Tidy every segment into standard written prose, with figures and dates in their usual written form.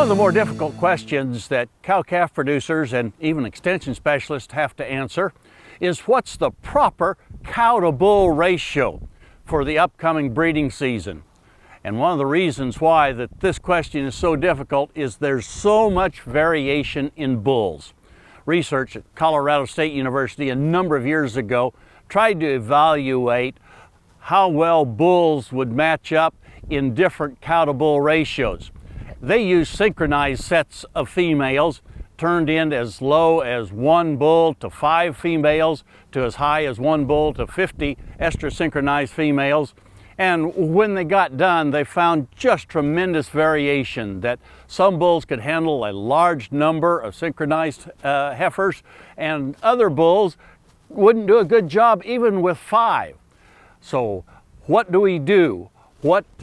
One of the more difficult questions that cow-calf producers and even extension specialists have to answer is what's the proper cow-to-bull ratio for the upcoming breeding season. And one of the reasons why that this question is so difficult is there's so much variation in bulls. Research at Colorado State University a number of years ago tried to evaluate how well bulls would match up in different cow-to-bull ratios. They used synchronized sets of females, turned in as low as 1 bull to 5 females, to as high as 1 bull to 50 estrus synchronized females. And when they got done, they found just tremendous variation, that some bulls could handle a large number of synchronized heifers, and other bulls wouldn't do a good job even with 5. So what do we do?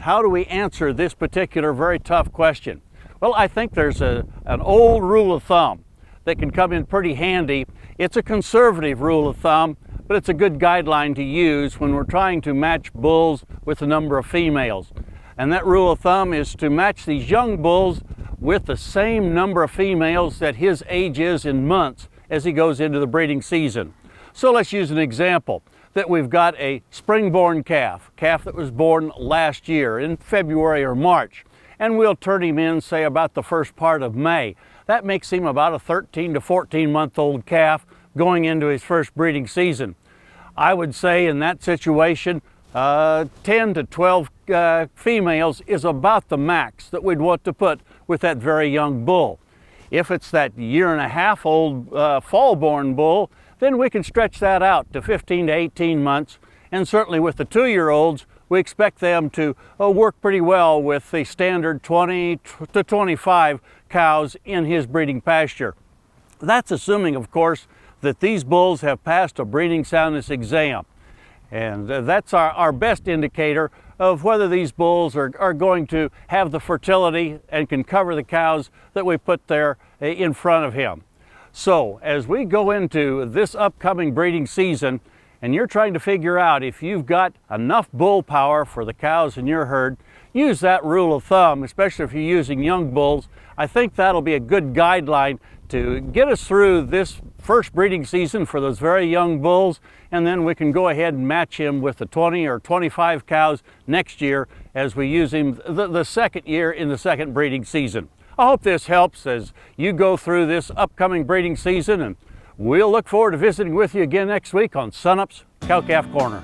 How do we answer this particular very tough question? Well, I think there's an old rule of thumb that can come in pretty handy. It's a conservative rule of thumb, but it's a good guideline to use when we're trying to match bulls with the number of females. And that rule of thumb is to match these young bulls with the same number of females that his age is in months as he goes into the breeding season. So let's use an example that we've got a spring-born calf that was born last year in February or March, and we'll turn him in, say, about the first part of May. That makes him about a 13 to 14-month-old calf going into his first breeding season. I would say in that situation, 10 to 12 females is about the max that we'd want to put with that very young bull. If it's that 1.5-year-old fall-born bull, then we can stretch that out to 15 to 18 months. And certainly with the 2-year-olds, we expect them to work pretty well with the standard 20 to 25 cows in his breeding pasture. That's assuming, of course, that these bulls have passed a breeding soundness exam. And that's our best indicator of whether these bulls are going to have the fertility and can cover the cows that we put there in front of him. So as we go into this upcoming breeding season, and you're trying to figure out if you've got enough bull power for the cows in your herd, use that rule of thumb, especially if you're using young bulls. I think that'll be a good guideline to get us through this first breeding season for those very young bulls, and then we can go ahead and match him with the 20 or 25 cows next year as we use him the second year in the second breeding season. I hope this helps as you go through this upcoming breeding season, and we'll look forward to visiting with you again next week on Sunup's Cow-Calf Corner.